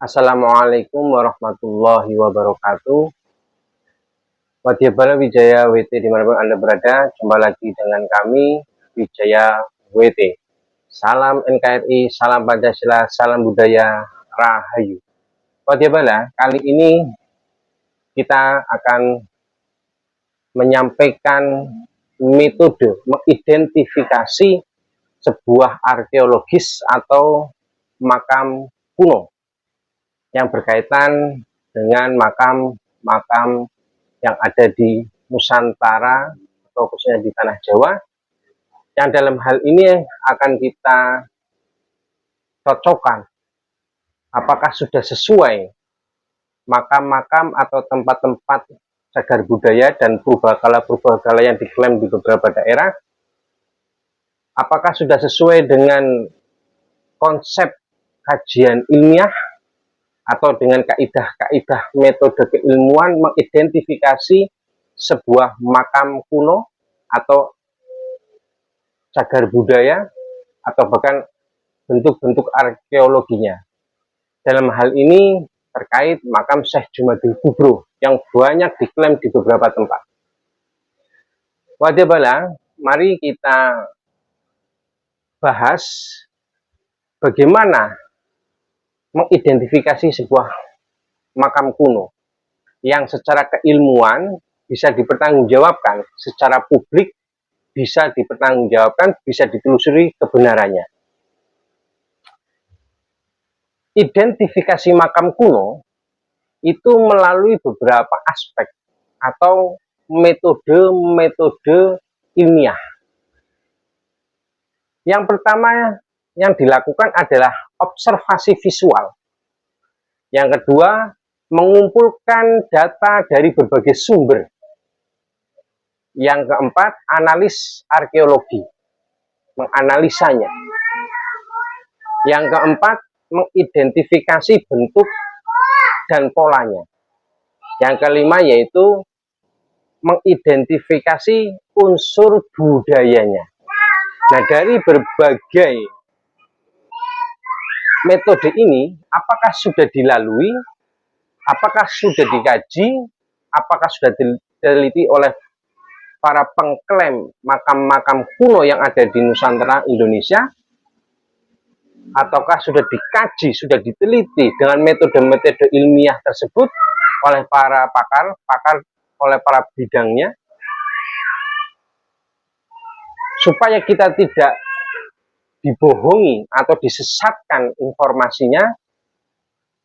Assalamualaikum warahmatullahi wabarakatuh. Wadyabala Wijaya WT dimanapun Anda berada, jumpa lagi dengan kami Wijaya WT. Salam NKRI, salam Pancasila, salam budaya, Rahayu. Wadyabala, kali ini kita akan menyampaikan metode mengidentifikasi sebuah arkeologis atau makam kuno yang berkaitan dengan makam-makam yang ada di Nusantara atau khususnya di tanah Jawa, yang dalam hal ini akan kita cocokkan apakah sudah sesuai makam-makam atau tempat-tempat cagar budaya dan purbakala yang diklaim di beberapa daerah, apakah sudah sesuai dengan konsep kajian ilmiah atau dengan kaidah-kaidah metode keilmuan mengidentifikasi sebuah makam kuno atau cagar budaya atau bahkan bentuk-bentuk arkeologinya. Dalam hal ini terkait makam Syekh Jumadil Kubro yang banyak diklaim di beberapa tempat. Wadyabala, mari kita bahas bagaimana mengidentifikasi sebuah makam kuno yang secara keilmuan bisa dipertanggungjawabkan, secara publik bisa dipertanggungjawabkan, bisa ditelusuri kebenarannya. Identifikasi makam kuno itu melalui beberapa aspek atau metode-metode ilmiah. Yang pertama yang dilakukan adalah observasi visual. Yang kedua, mengumpulkan data dari berbagai sumber. Yang keempat, analis arkeologi, menganalisanya. Yang keempat, mengidentifikasi bentuk dan polanya. Yang kelima yaitu mengidentifikasi unsur budayanya. Nah, dari berbagai metode ini, apakah sudah dilalui, apakah sudah dikaji, apakah sudah diteliti oleh para pengklaim makam-makam kuno yang ada di Nusantara Indonesia, ataukah sudah dikaji, sudah diteliti dengan metode-metode ilmiah tersebut oleh para pakar, oleh para bidangnya, supaya kita tidak dibohongi atau disesatkan informasinya,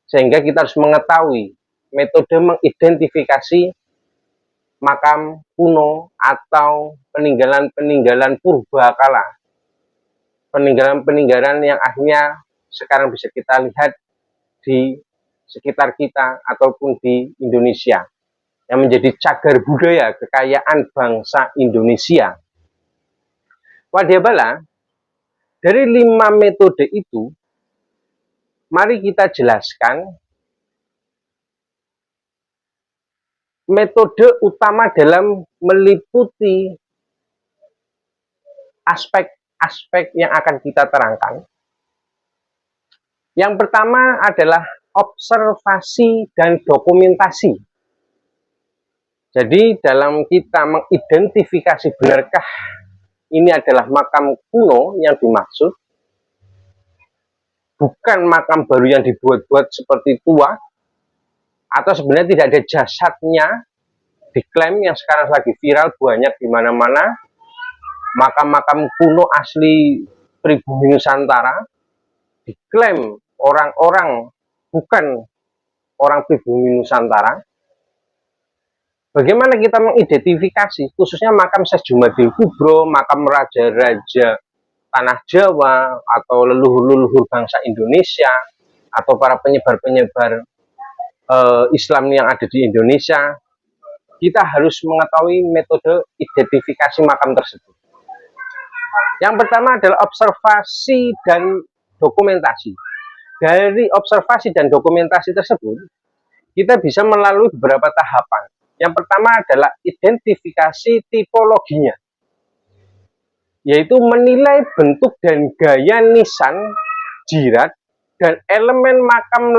sehingga kita harus mengetahui metode mengidentifikasi makam kuno atau peninggalan-peninggalan purbakala, peninggalan-peninggalan yang akhirnya sekarang bisa kita lihat di sekitar kita ataupun di Indonesia, yang menjadi cagar budaya kekayaan bangsa Indonesia. Wadyabala, dari 5 metode itu, mari kita jelaskan metode utama dalam meliputi aspek-aspek yang akan kita terangkan. Yang pertama adalah observasi dan dokumentasi. Jadi dalam kita mengidentifikasi benarkah ini adalah makam kuno yang dimaksud, bukan makam baru yang dibuat-buat seperti tua, atau sebenarnya tidak ada jasadnya, diklaim yang sekarang lagi viral banyak di mana-mana, makam-makam kuno asli pribumi Nusantara, diklaim orang-orang bukan orang pribumi Nusantara. Bagaimana kita mengidentifikasi, khususnya makam Syekh Jumadil Kubro, makam raja-raja tanah Jawa, atau leluhur-leluhur bangsa Indonesia, atau para penyebar-penyebar Islam yang ada di Indonesia, kita harus mengetahui metode identifikasi makam tersebut. Yang pertama adalah observasi dan dokumentasi. Dari observasi dan dokumentasi tersebut, kita bisa melalui beberapa tahapan. Yang pertama adalah identifikasi tipologinya, yaitu menilai bentuk dan gaya nisan, jirat, dan elemen makam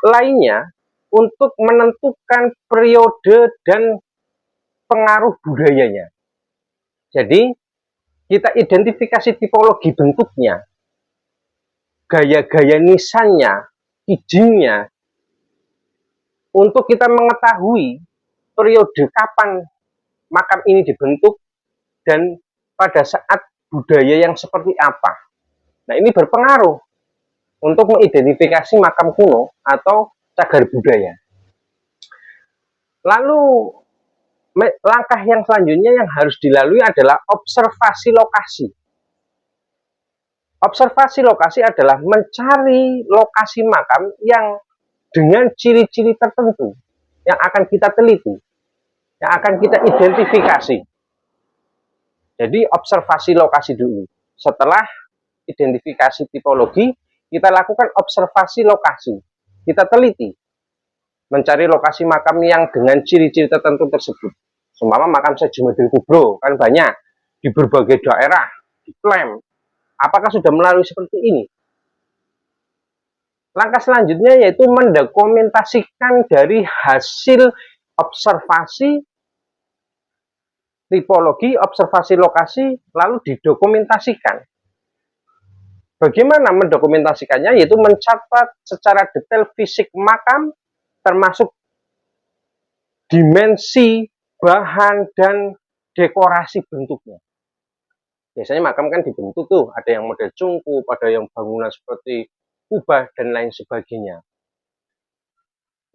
lainnya untuk menentukan periode dan pengaruh budayanya. Jadi, kita identifikasi tipologi bentuknya, gaya-gaya nisannya, izinnya, untuk kita mengetahui periode kapan makam ini dibentuk dan pada saat budaya yang seperti apa. Nah, ini berpengaruh untuk mengidentifikasi makam kuno atau cagar budaya. Lalu langkah yang selanjutnya yang harus dilalui adalah observasi lokasi. Observasi lokasi adalah mencari lokasi makam yang dengan ciri-ciri tertentu yang akan kita teliti, yang akan kita identifikasi. Jadi observasi lokasi dulu. Setelah identifikasi tipologi, kita lakukan observasi lokasi. Kita teliti, mencari lokasi makam yang dengan ciri-ciri tertentu tersebut. Seumpama makam Syekh Jumadil Kubro, kan banyak di berbagai daerah, di klaim. Apakah sudah melalui seperti ini? Langkah selanjutnya yaitu mendokumentasikan dari hasil observasi tipologi, observasi lokasi, lalu didokumentasikan. Bagaimana mendokumentasikannya? Yaitu mencatat secara detail fisik makam, termasuk dimensi, bahan, dan dekorasi bentuknya. Biasanya makam kan dibentuk tuh, ada yang model cungkup, ada yang bangunan seperti kubah, dan lain sebagainya.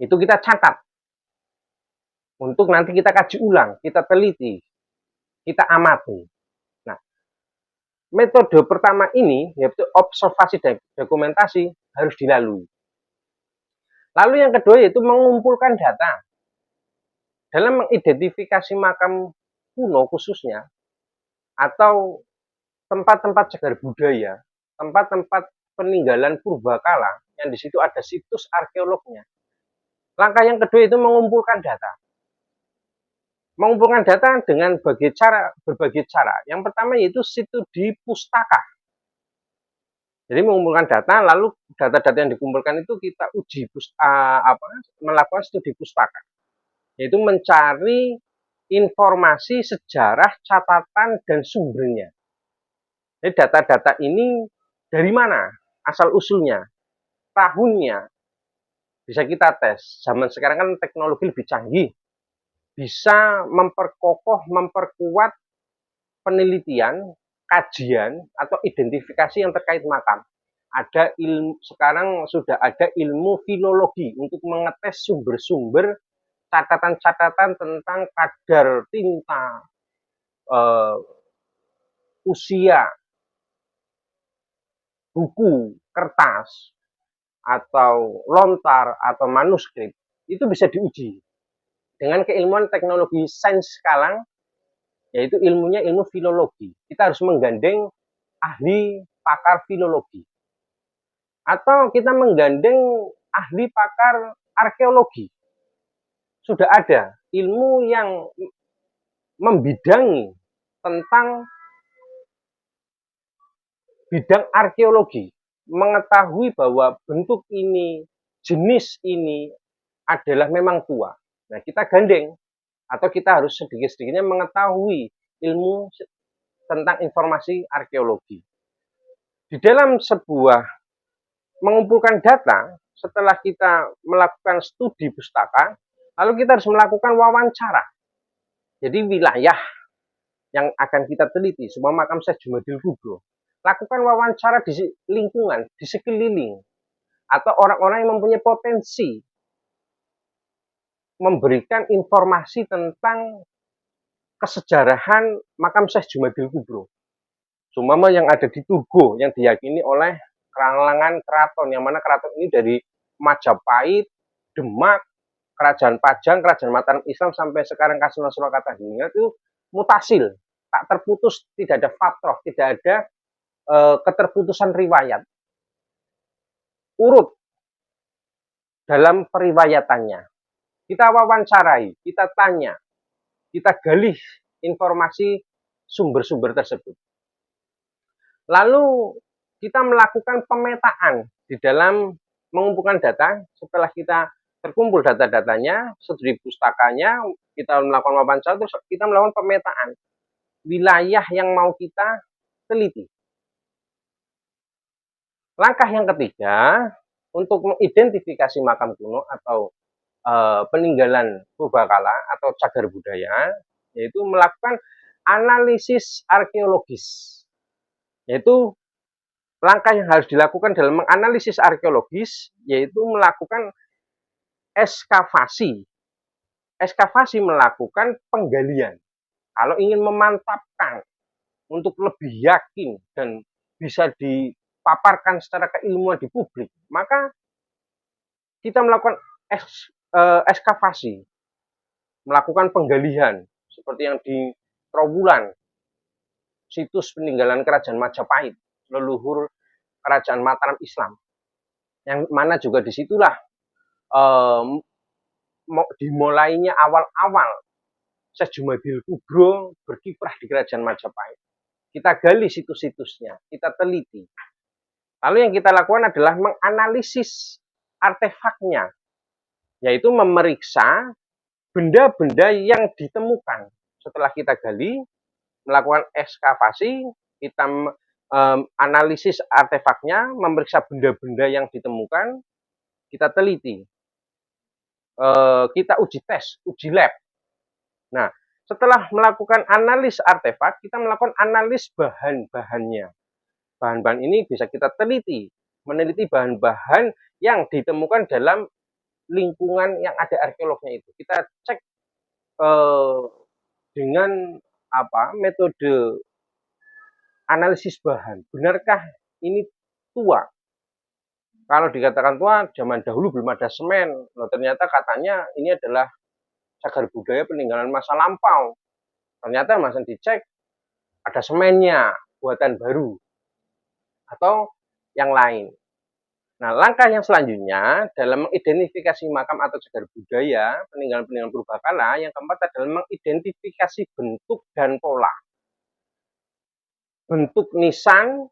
Itu kita catat. Untuk nanti kita kaji ulang, kita teliti, kita amati. Nah, metode pertama ini, yaitu observasi dan dokumentasi, harus dilalui. Lalu yang kedua yaitu mengumpulkan data. Dalam mengidentifikasi makam kuno khususnya, atau tempat-tempat cagar budaya, tempat-tempat peninggalan purbakala, yang di situ ada situs arkeolognya. Langkah yang kedua itu mengumpulkan data. Mengumpulkan data dengan berbagai cara. Yang pertama yaitu situs di pustaka. Jadi mengumpulkan data, lalu data-data yang dikumpulkan itu kita uji, melakukan studi pustaka. Yaitu mencari informasi, sejarah, catatan, dan sumbernya. Jadi data-data ini dari mana? Asal-usulnya, tahunnya, bisa kita tes. Zaman sekarang kan teknologi lebih canggih. Bisa memperkokoh, memperkuat penelitian, kajian, atau identifikasi yang terkait makam. Ada ilmu, sekarang sudah ada ilmu filologi untuk mengetes sumber-sumber catatan-catatan tentang kadar tinta, usia, buku, kertas, atau lontar, atau manuskrip, itu bisa diuji dengan keilmuan teknologi sains sekarang, yaitu ilmunya ilmu filologi. Kita harus menggandeng ahli pakar filologi. Atau kita menggandeng ahli pakar arkeologi. Sudah ada ilmu yang membidangi tentang bidang arkeologi, mengetahui bahwa bentuk ini, jenis ini adalah memang tua. Nah, kita gandeng, atau kita harus sedikit-sedikitnya mengetahui ilmu tentang informasi arkeologi. Di dalam sebuah mengumpulkan data, setelah kita melakukan studi pustaka, lalu kita harus melakukan wawancara. Jadi wilayah yang akan kita teliti, semua makam Syekh Jumadil Kubro, lakukan wawancara di lingkungan, di sekeliling, atau orang-orang yang mempunyai potensi memberikan informasi tentang kesejarahan makam Syekh Jumadil Kubro. Sumama yang ada di Tugu, yang diyakini oleh kalangan keraton, yang mana keraton ini dari Majapahit, Demak, Kerajaan Pajang, Kerajaan Mataram Islam, sampai sekarang Kasunan Surakarta dunia itu mutasil, tak terputus, tidak ada fatroh, tidak ada keterputusan riwayat. Urut dalam periwayatannya. Kita wawancarai, kita tanya, kita galih informasi sumber-sumber tersebut. Lalu kita melakukan pemetaan di dalam mengumpulkan data. Setelah kita terkumpul data-datanya, studi pustakanya, kita melakukan wawancara, terus kita melakukan pemetaan wilayah yang mau kita teliti. Langkah yang ketiga, untuk mengidentifikasi makam kuno atau peninggalan purbakala atau cagar budaya, yaitu melakukan analisis arkeologis. Yaitu langkah yang harus dilakukan dalam menganalisis arkeologis, yaitu melakukan ekskavasi. Ekskavasi melakukan penggalian. Kalau ingin memantapkan untuk lebih yakin dan bisa dipaparkan secara keilmuan di publik, maka kita melakukan ekskavasi, melakukan penggalian seperti yang di Trawulan, situs peninggalan kerajaan Majapahit, leluhur kerajaan Mataram Islam, yang mana juga disitulah dimulainya awal-awal Syekh Jumadil Kubro berkiprah di kerajaan Majapahit. Kita gali situs-situsnya, kita teliti. Lalu yang kita lakukan adalah menganalisis artefaknya, yaitu memeriksa benda-benda yang ditemukan. Setelah kita gali, melakukan ekskavasi, kita analisis artefaknya, memeriksa benda-benda yang ditemukan, kita teliti, kita uji tes, uji lab. Nah, setelah melakukan analis artefak, kita melakukan analis bahan-bahannya. Bahan-bahan ini bisa kita teliti, meneliti bahan-bahan yang ditemukan dalam lingkungan yang ada arkeolognya itu. Kita cek dengan metode analisis bahan. Benarkah ini tua? Kalau dikatakan tua, zaman dahulu belum ada semen. Nah, ternyata katanya ini adalah cagar budaya peninggalan masa lampau. Ternyata masih dicek ada semennya, buatan baru atau yang lain. Nah, langkah yang selanjutnya dalam mengidentifikasi makam atau cagar budaya peninggalan-peninggalan purbakala, yang keempat adalah mengidentifikasi bentuk dan pola. Bentuk nisan,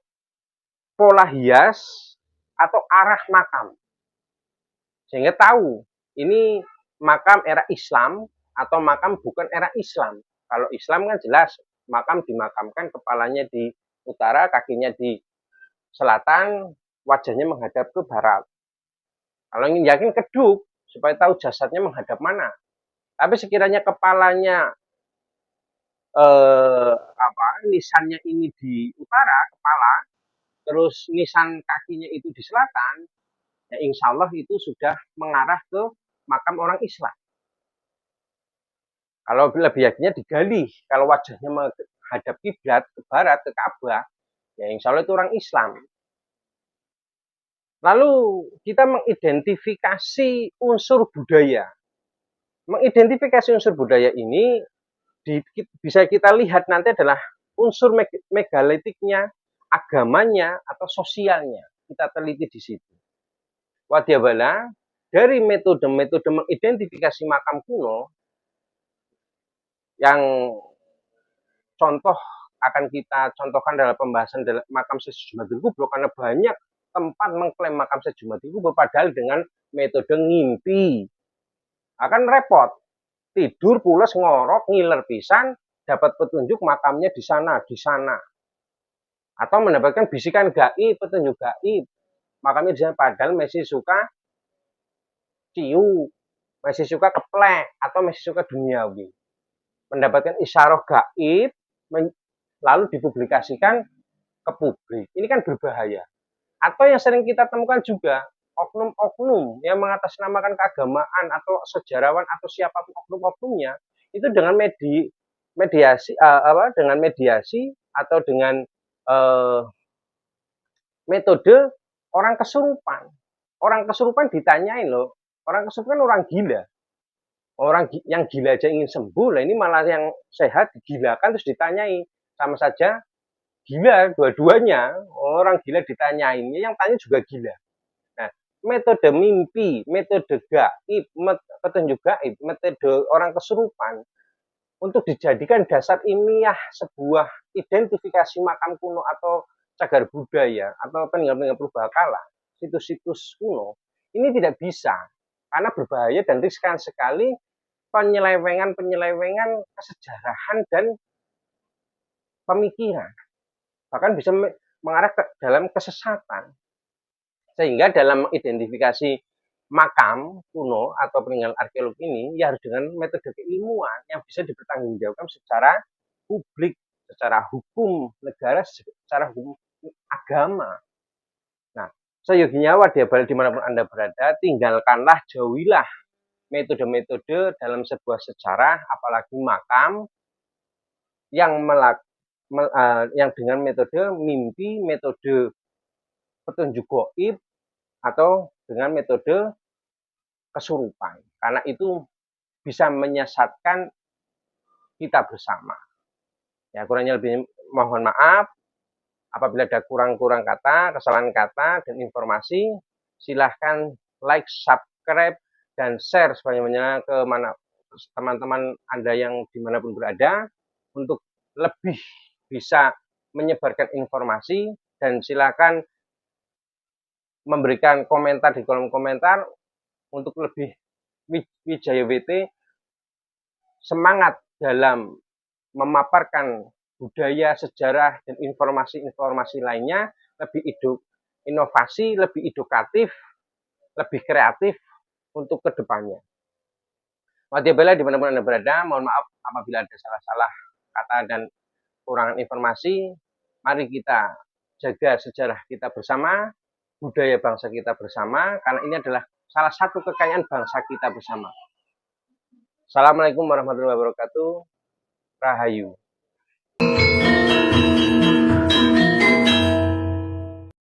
pola hias, atau arah makam. Sehingga tahu ini makam era Islam atau makam bukan era Islam. Kalau Islam kan jelas makam dimakamkan kepalanya di utara, kakinya di selatan, wajahnya menghadap ke barat. Kalau ingin yakin keduk supaya tahu jasadnya menghadap mana. Tapi sekiranya kepalanya nisannya ini di utara kepala, terus nisan kakinya itu di selatan, ya insya Allah itu sudah mengarah ke makam orang Islam. Kalau lebih yakinnya digali, kalau wajahnya menghadap kiblat ke barat, ke Ka'bah, ya insya Allah itu orang Islam. Lalu kita mengidentifikasi unsur budaya. Mengidentifikasi unsur budaya ini bisa kita lihat nanti adalah unsur megalitiknya, agamanya, atau sosialnya. Kita teliti di situ. Wadyabala, dari metode-metode mengidentifikasi makam kuno, yang contoh akan kita contohkan dalam pembahasan dalam makam Syekh Jumadil Kubro, karena banyak tempat mengklaim makam Syekh Jumadil Kubro padahal dengan metode ngimpi. Akan repot. Tidur pules ngorok ngiler pisan, dapat petunjuk makamnya di sana, di sana. Atau mendapatkan bisikan gaib, petunjuk gaib. Makamnya di sana padahal masih suka ciu, masih suka keplek, atau masih suka duniawi. Mendapatkan isyarah gaib, lalu dipublikasikan ke publik. Ini kan berbahaya. Atau yang sering kita temukan juga, oknum-oknum yang mengatasnamakan keagamaan atau sejarawan atau siapapun oknum-oknumnya, itu dengan mediasi atau dengan metode orang kesurupan. Orang kesurupan ditanyain loh, orang kesurupan orang gila. Orang yang gila aja ingin sembuh, lah ini malah yang sehat digilakan terus ditanyai. Sama saja gila dua-duanya. Orang gila ditanyain, yang tanya juga gila. Nah, metode mimpi, metode gaib, petunjuk gaib, metode orang kesurupan untuk dijadikan dasar ilmiah sebuah identifikasi makam kuno atau cagar budaya atau peninggalan-peninggalan purbakala, situs-situs kuno, Ini tidak bisa, karena berbahaya dan riskan sekali penyelewengan kesejarahan dan pemikiran. Bahkan bisa mengarah ke dalam kesesatan. Sehingga dalam identifikasi makam kuno atau peninggalan arkeolog ini, ya harus dengan metode keilmuan yang bisa dipertanggungjawabkan secara publik, secara hukum negara, secara hukum agama. Nah, seyoginya wadah balik dimanapun Anda berada, tinggalkanlah, jauhilah metode-metode dalam sebuah sejarah, apalagi makam yang yang dengan metode mimpi, metode petunjuk goib, atau dengan metode kesurupan. Karena itu bisa menyesatkan kita bersama. Ya, kurangnya lebih mohon maaf. Apabila ada kurang-kurang kata, kesalahan kata, dan informasi, silahkan like, subscribe, dan share sebanyak-banyaknya ke teman-teman Anda yang dimanapun berada untuk lebih bisa menyebarkan informasi, dan silakan memberikan komentar di kolom komentar untuk lebih Wijaya WT semangat dalam memaparkan budaya, sejarah, dan informasi-informasi lainnya lebih inovasi, lebih edukatif, lebih kreatif untuk kedepannya. Wadiyabala dimanapun Anda berada, mohon maaf apabila ada salah-salah kata dan kurangan informasi. Mari kita jaga sejarah kita bersama, budaya bangsa kita bersama, karena ini adalah salah satu kekayaan bangsa kita bersama. Assalamualaikum warahmatullahi wabarakatuh. Rahayu.